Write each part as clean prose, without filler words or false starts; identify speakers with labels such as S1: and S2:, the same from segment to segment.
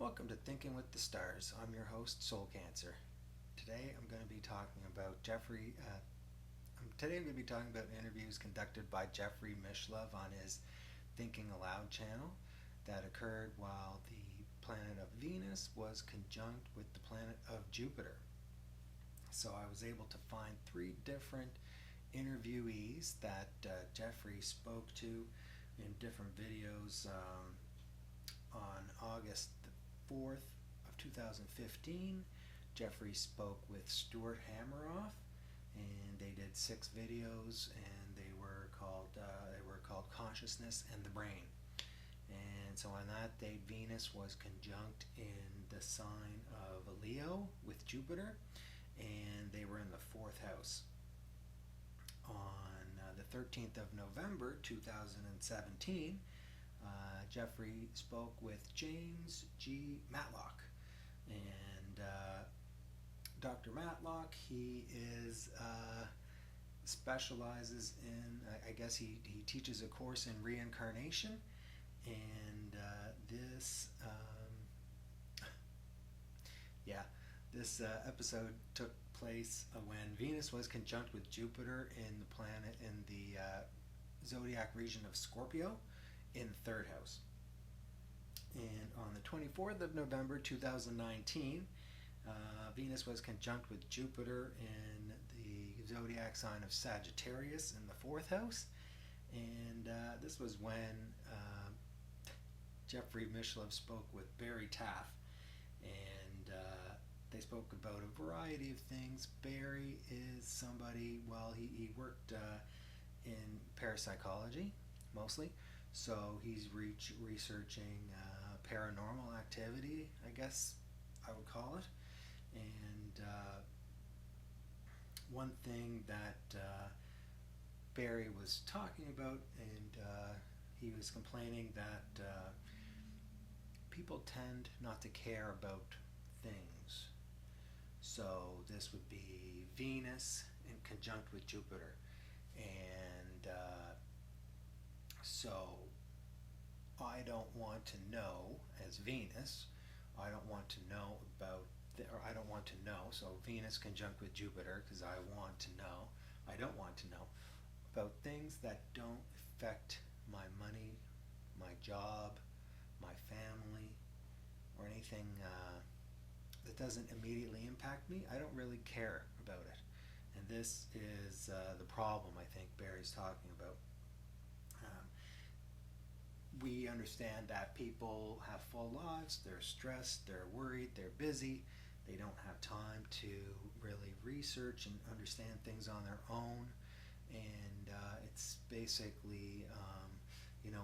S1: Welcome to Thinking with the Stars. I'm your host, Soul Cancer. Today I'm going to be talking about interviews conducted by Jeffrey Mishlove on his Thinking Aloud channel that occurred while the planet of Venus was conjunct with the planet of Jupiter. So I was able to find 3 different interviewees that Jeffrey spoke to in different videos on August 4th of 2015. Jeffrey spoke with Stuart Hameroff, and they did 6 videos, and they were called Consciousness and the Brain. And so on that day, Venus was conjunct in the sign of Leo with Jupiter, and they were in the 4th house. On the 13th of November 2017, Jeffrey spoke with James G. Matlock. And Dr. Matlock, he specializes in, I guess he teaches a course in reincarnation. And this episode took place when Venus was conjunct with Jupiter in the zodiac region of Scorpio in the 3rd house. And on the 24th of November 2019, Venus was conjunct with Jupiter in the zodiac sign of Sagittarius in the 4th house. And this was when Jeffrey Mishlove spoke with Barry Taff. And they spoke about a variety of things. Barry is somebody, he worked in parapsychology mostly. So he's researching paranormal activity, I guess I would call it. And one thing that Barry was talking about, and he was complaining that people tend not to care about things. So this would be Venus in conjunct with Jupiter. And so I don't want to know, as Venus, I don't want to know so Venus conjunct with Jupiter, because I don't want to know about things that don't affect my money, my job, my family, or anything that doesn't immediately impact me. I don't really care about it. And this is the problem I think Barry's talking about. We understand that people have full lives, they're stressed, they're worried, they're busy, they don't have time to really research and understand things on their own, and it's basically,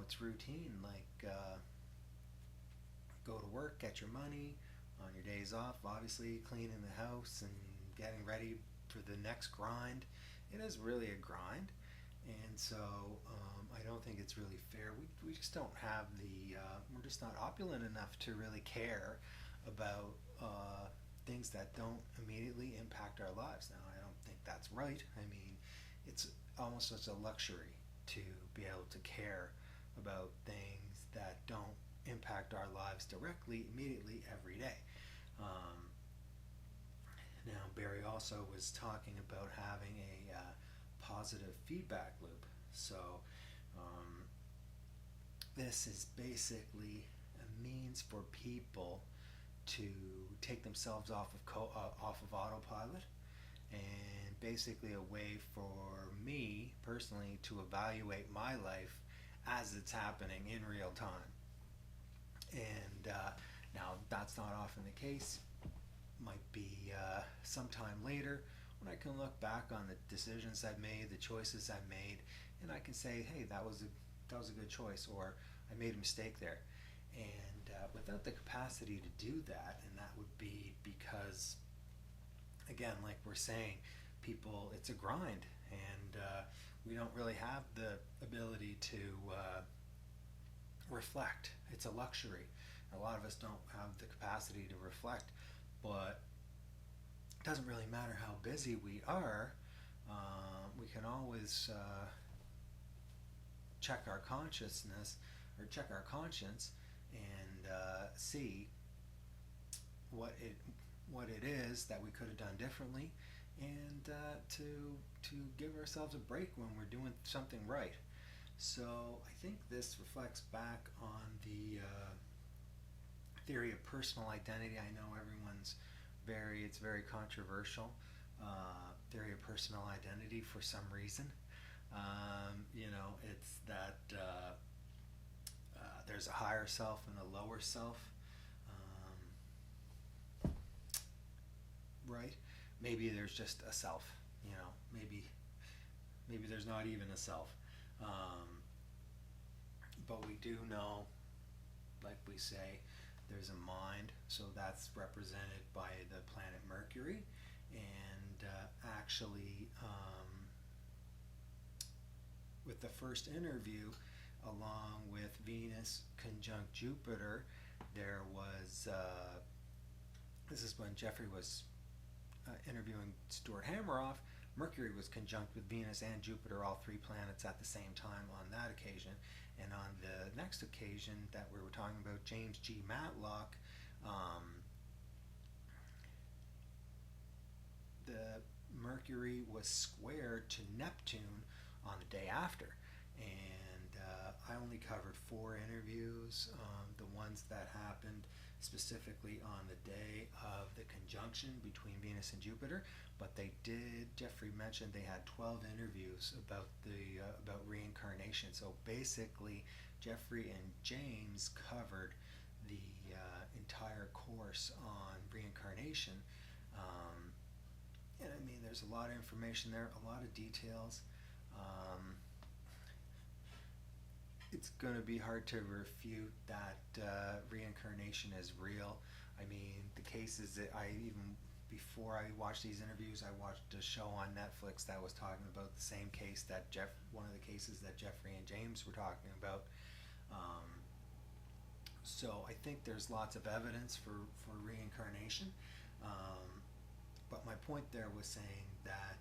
S1: it's routine, like go to work, get your money, on your days off, obviously cleaning the house and getting ready for the next grind. It is really a grind. And so I don't think it's really fair. We just don't have we're just not opulent enough to really care about things that don't immediately impact our lives. Now, I don't think that's right. I mean, it's almost such a luxury to be able to care about things that don't impact our lives directly, immediately, every day. Now, Barry also was talking about having a positive feedback loop. So this is basically a means for people to take themselves off of autopilot, and basically a way for me personally to evaluate my life as it's happening in real time. And now that's not often the case. Might be sometime later when I can look back on the decisions I've made, the choices I've made, and I can say, hey, that was a good choice, or I made a mistake there. And without the capacity to do that, and that would be because, again, like we're saying, people, it's a grind, and we don't really have the ability to reflect. It's a luxury. A lot of us don't have the capacity to reflect, but it doesn't really matter how busy we are. We can always check our consciousness, or check our conscience, and see what it is that we could have done differently, and to give ourselves a break when we're doing something right. So I think this reflects back on the theory of personal identity. I know it's very controversial, theory of personal identity for some reason. It's that there's a higher self and a lower self, right? Maybe there's just a self, maybe there's not even a self. But we do know, like we say, there's a mind, so that's represented by the planet Mercury. And actually, with the first interview, along with Venus conjunct Jupiter, there was, this is when Jeffrey was interviewing Stuart Hameroff. Mercury was conjunct with Venus and Jupiter, all three planets at the same time on that occasion. And on the next occasion that we were talking about, James G. Matlock, the Mercury was squared to Neptune on the day after. And I only covered 4 interviews, the ones that happened specifically on the day of the conjunction between Venus and Jupiter, but Jeffrey mentioned they had 12 interviews about reincarnation. So basically, Jeffrey and James covered the entire course on reincarnation. And I mean, there's a lot of information there, a lot of details. It's going to be hard to refute that reincarnation is real. I mean, the cases that before I watched these interviews, I watched a show on Netflix that was talking about the same case one of the cases that Jeffrey and James were talking about. So I think there's lots of evidence for reincarnation. But my point there was saying that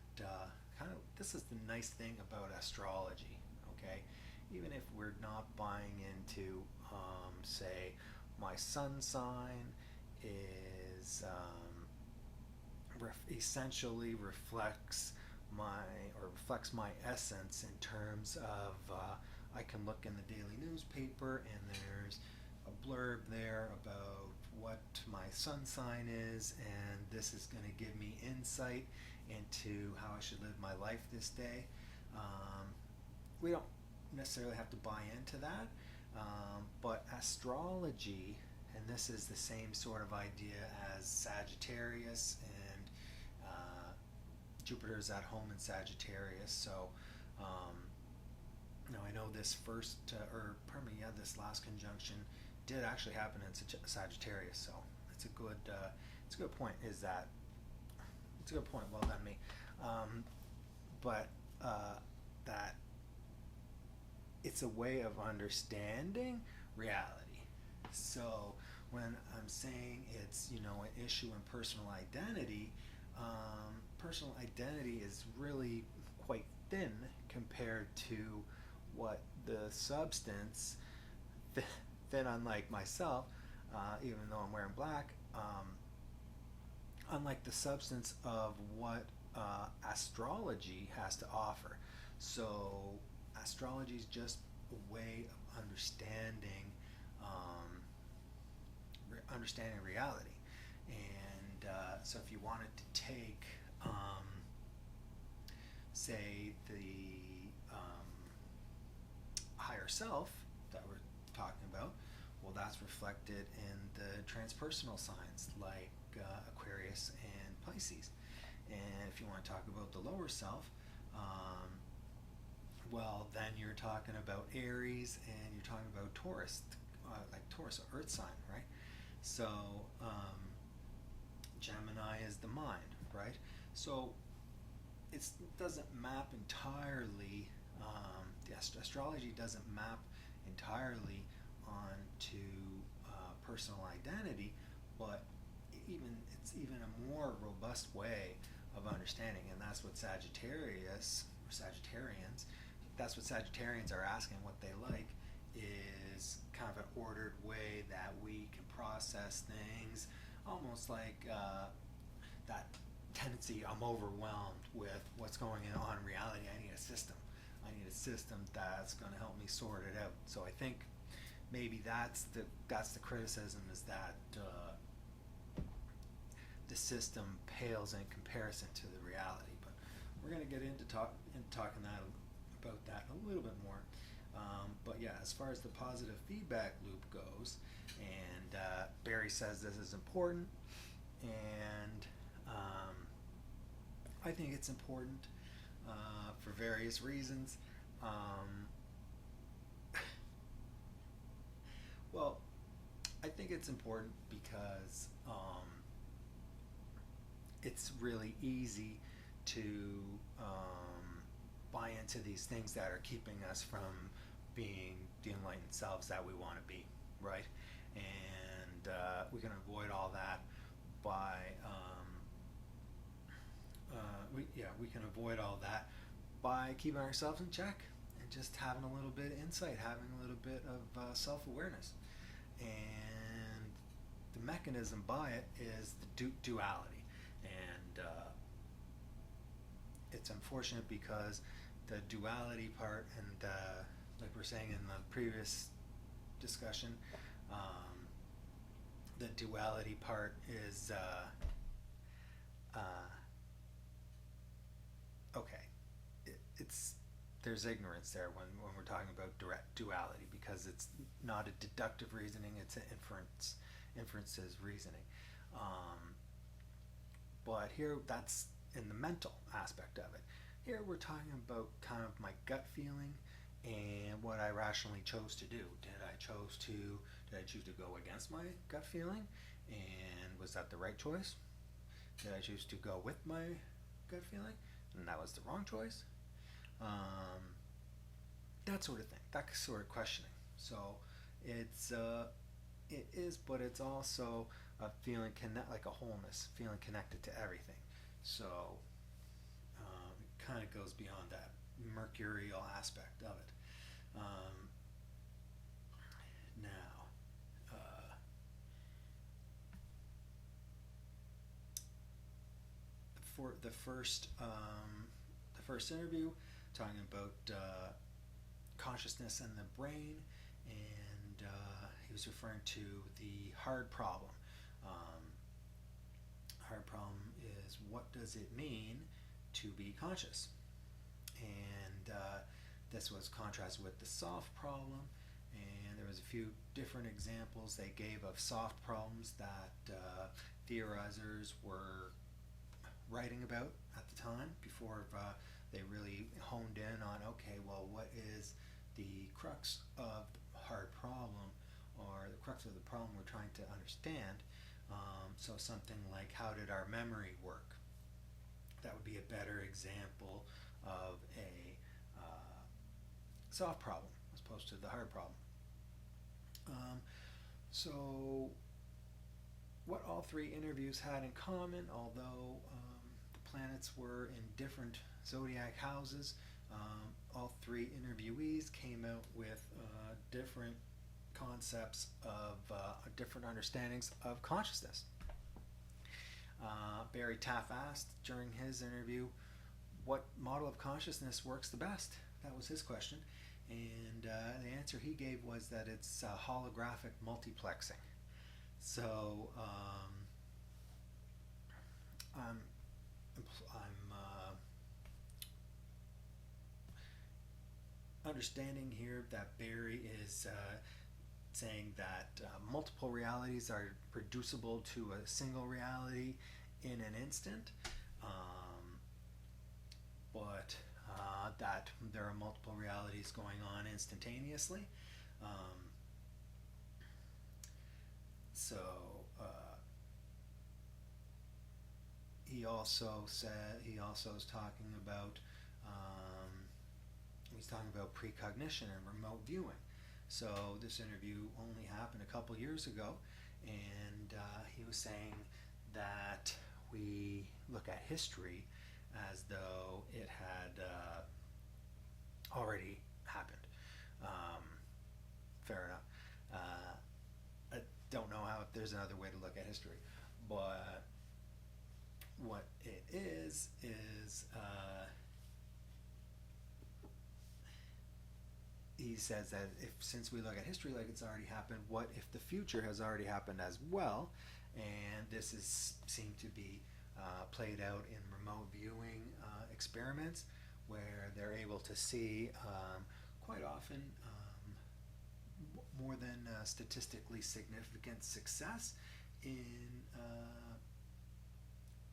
S1: this is the nice thing about astrology, okay? Even if we're not buying into, say, my sun sign is essentially reflects my essence in terms of I can look in the daily newspaper and there's a blurb there about what my sun sign is, and this is going to give me insight into how I should live my life this day. We don't necessarily have to buy into that, but astrology, and this is the same sort of idea as Sagittarius, and Jupiter is at home in Sagittarius. So I know this this last conjunction did actually happen in Sagittarius, so it's a good point. It's a good point. Well done, me. But that it's a way of understanding reality. So when I'm saying it's an issue in personal identity is really quite thin compared to what the substance, thin unlike myself, even though I'm wearing black, unlike the substance of what astrology has to offer. So astrology is just a way of understanding reality. And so if you wanted to take, say, the higher self that we're talking about, well, that's reflected in the transpersonal signs like Aquarius and Pisces. And if you want to talk about the lower self, well, then you're talking about Aries, and you're talking about Taurus, like Taurus, Earth sign, right? So Gemini is the mind, right? So it doesn't map entirely, the astrology doesn't map entirely onto personal identity, but it's even a more robust way of understanding, and that's what Sagittarians, are asking. What they like is kind of an ordered way that we can process things, almost like that tendency. I'm overwhelmed with what's going on in reality. I need a system. I need a system that's going to help me sort it out. So I think maybe that's the criticism, is that the system pales in comparison to the reality. But we're going to get into talking about that a little bit more. But yeah, as far as the positive feedback loop goes, and Barry says this is important, and I think it's important for various reasons. Well, I think it's important because it's really easy to buy into these things that are keeping us from being the enlightened selves that we want to be, right? And we can avoid all that by we can avoid all that by keeping ourselves in check and just having a little bit of insight, having a little bit of self-awareness. And the mechanism by it is the duality. And it's unfortunate because the duality part, and like we're saying in the previous discussion, the duality part is okay. It's there's ignorance there when we're talking about direct duality, because it's not a deductive reasoning, it's an inferences reasoning. But here, that's in the mental aspect of it. Here we're talking about kind of my gut feeling and what I rationally chose to do. Did I choose to go against my gut feeling? And was that the right choice? Did I choose to go with my gut feeling? And that was the wrong choice? That sort of thing, that sort of questioning. So it is, but it's also a feeling like a wholeness, feeling connected to everything. So it kind of goes beyond that mercurial aspect of it. Now, for the first interview, talking about consciousness and the brain, and he was referring to the hard problem. Hard problem is, what does it mean to be conscious? And this was contrasted with the soft problem, and there was a few different examples they gave of soft problems that theorizers were writing about at the time, before they really honed in on, okay, well, what is the crux of the hard problem, or the crux of the problem we're trying to understand. So something like, how did our memory work? That would be a better example of a soft problem as opposed to the hard problem. So what all three interviews had in common, although the planets were in different zodiac houses, all three interviewees came out with different concepts of different understandings of consciousness. Barry Taff asked during his interview, what model of consciousness works the best? That was his question. And the answer he gave was that it's holographic multiplexing. So I'm understanding here that Barry is saying that multiple realities are reducible to a single reality in an instant, but that there are multiple realities going on instantaneously. So he also is talking about precognition and remote viewing. So this interview only happened a couple years ago, and he was saying that we look at history as though it had already happened. Fair enough. I don't know if there's another way to look at history, But what it is he says that since we look at history like it's already happened, what if the future has already happened as well? And this is seemed to be played out in remote viewing experiments, where they're able to see quite often more than statistically significant success in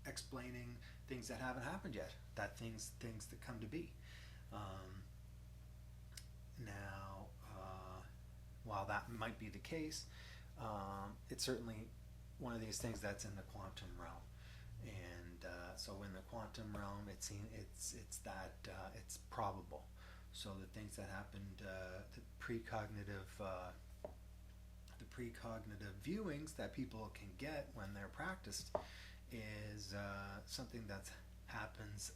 S1: explaining things that haven't happened yet, that things that come to be. Now, while that might be the case, it's certainly one of these things that's in the quantum realm, and so in the quantum realm, it's probable. So the things that happened, the precognitive viewings that people can get when they're practiced, is something that happens.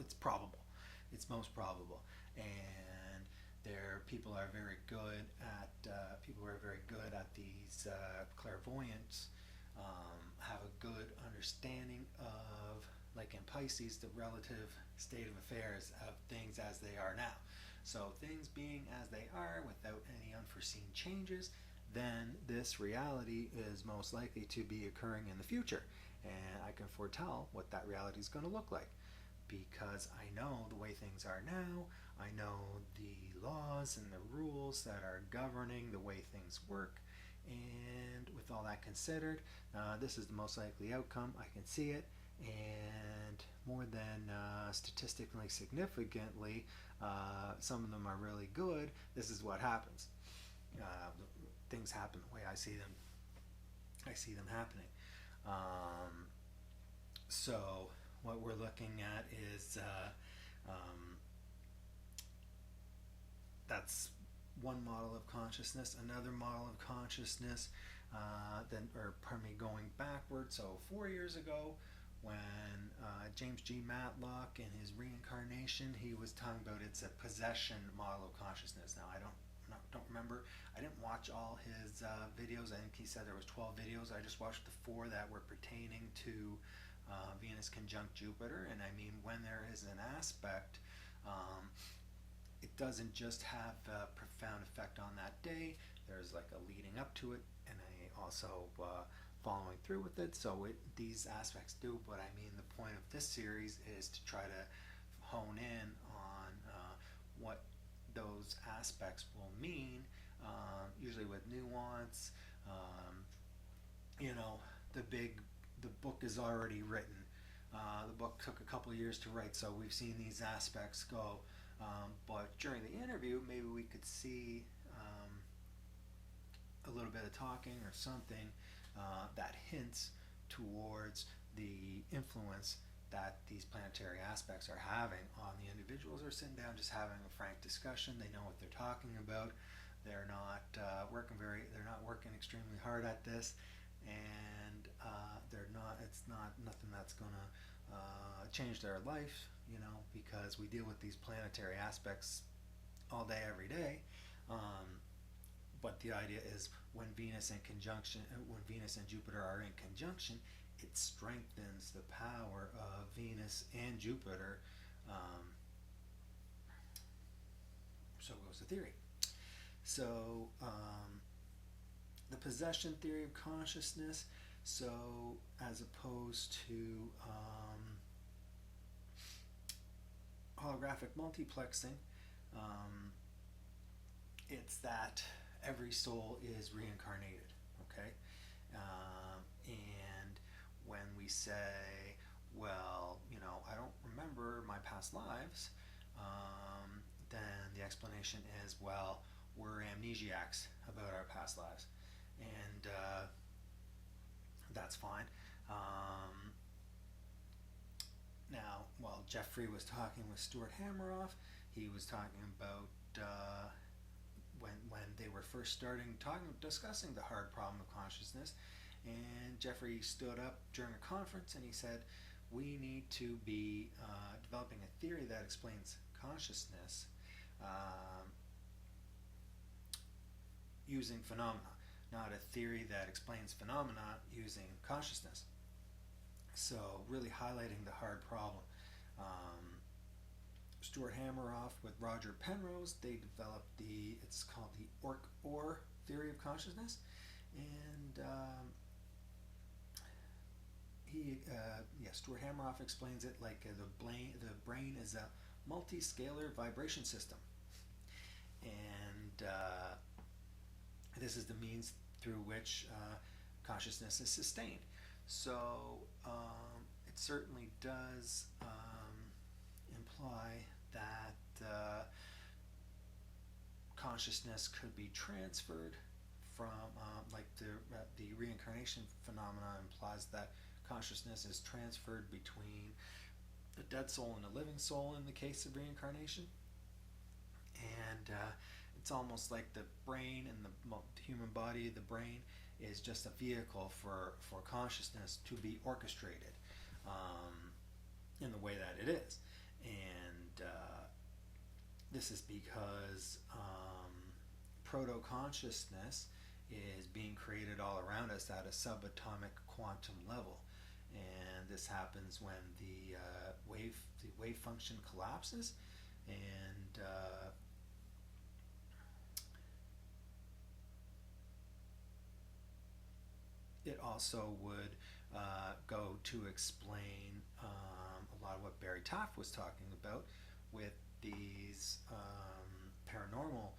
S1: It's probable. It's most probable, and people are very good at these clairvoyants. Have a good understanding of, like in Pisces, the relative state of affairs of things as they are now. So things being as they are without any unforeseen changes, then this reality is most likely to be occurring in the future, and I can foretell what that reality is going to look like, because I know the way things are now. I know the laws and the rules that are governing the way things work, and with all that considered, this is the most likely outcome. I can see it, and more than statistically significantly, some of them are really good. This is what happens. Things happen the way I see them. I see them happening. So what we're looking at is that's one model of consciousness. Another model of consciousness, going backward. So 4 years ago, when James G. Matlock in his Reincarnation, he was talking about it's a possession model of consciousness. Now I don't remember. I didn't watch all his videos. I think he said there was 12 videos. I just watched the 4 that were pertaining to Venus conjunct Jupiter. And I mean, when there is an aspect, it doesn't just have a profound effect on that day. There's like a leading up to it, and also following through with it. So these aspects do, but I mean, the point of this series is to try to hone in on what those aspects will mean, usually with nuance. The book is already written. The book took a couple of years to write, so we've seen these aspects go. But during the interview, maybe we could see a little bit of talking or something that hints towards the influence that these planetary aspects are having on the individuals. Are sitting down just having a frank discussion. They know what they're talking about. They're not they're not working extremely hard at this, and it's not nothing that's gonna change their life, because we deal with these planetary aspects all day, every day. But the idea is when Venus and Jupiter are in conjunction, it strengthens the power of Venus and Jupiter. So goes the theory. So the possession theory of consciousness. So as opposed to holographic multiplexing, it's that every soul is reincarnated, okay? And when we say, well, I don't remember my past lives, then the explanation is, well, we're amnesiacs about our past lives. And that's fine. Now, while Jeffrey was talking with Stuart Hameroff, he was talking about when they were first discussing the hard problem of consciousness, and Jeffrey stood up during a conference and he said, we need to be developing a theory that explains consciousness using phenomena, not a theory that explains phenomena using consciousness. So really highlighting the hard problem. Stuart Hameroff with Roger Penrose, they developed it's called the Orc-Or theory of consciousness, and Stuart Hameroff explains it like the brain is a multi-scalar vibration system, and this is the means through which consciousness is sustained. So it certainly does imply that consciousness could be transferred from, like the reincarnation phenomena implies that consciousness is transferred between a dead soul and a living soul in the case of reincarnation. And it's almost like the brain and the human body, the brain, is just a vehicle for consciousness to be orchestrated in the way that it is. And this is because proto-consciousness is being created all around us at a subatomic quantum level. And this happens when the wave function collapses, and it also would go to explain a lot of what Barry Taff was talking about with these paranormal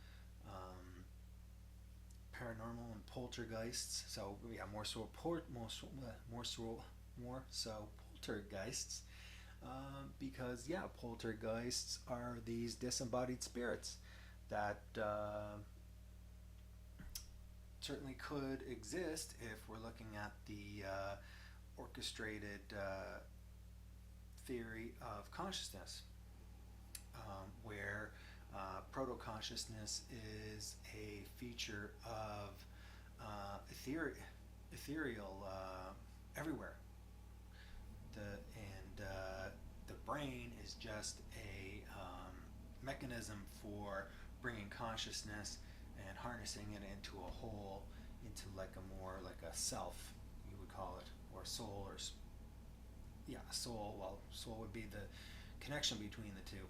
S1: and poltergeists. So yeah, more so poltergeists, because yeah, poltergeists are these disembodied spirits that certainly could exist if we're looking at the orchestrated theory of consciousness, where proto-consciousness is a feature of ethereal everywhere. The brain is just a mechanism for bringing consciousness and harnessing it into a whole, into like a self, you would call it, or soul, or soul. Well, soul would be the connection between the two.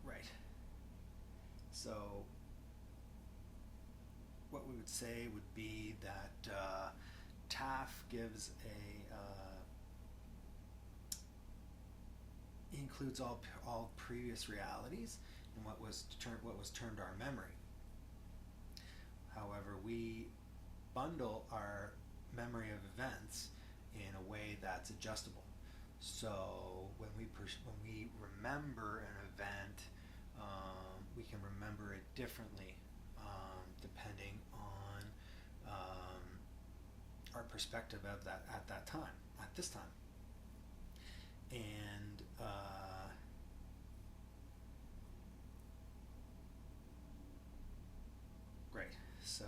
S1: Right. So what we would say would be that Taff gives includes all previous realities in what was termed our memory. However, we bundle our memory of events in a way that's adjustable. So when we remember an event, we can remember it differently depending on our perspective of that at that time, at this time. And great. So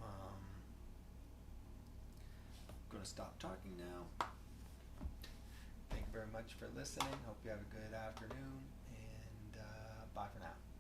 S1: I'm going to stop talking now. Thank you very much for listening. Hope you have a good afternoon, and bye for now.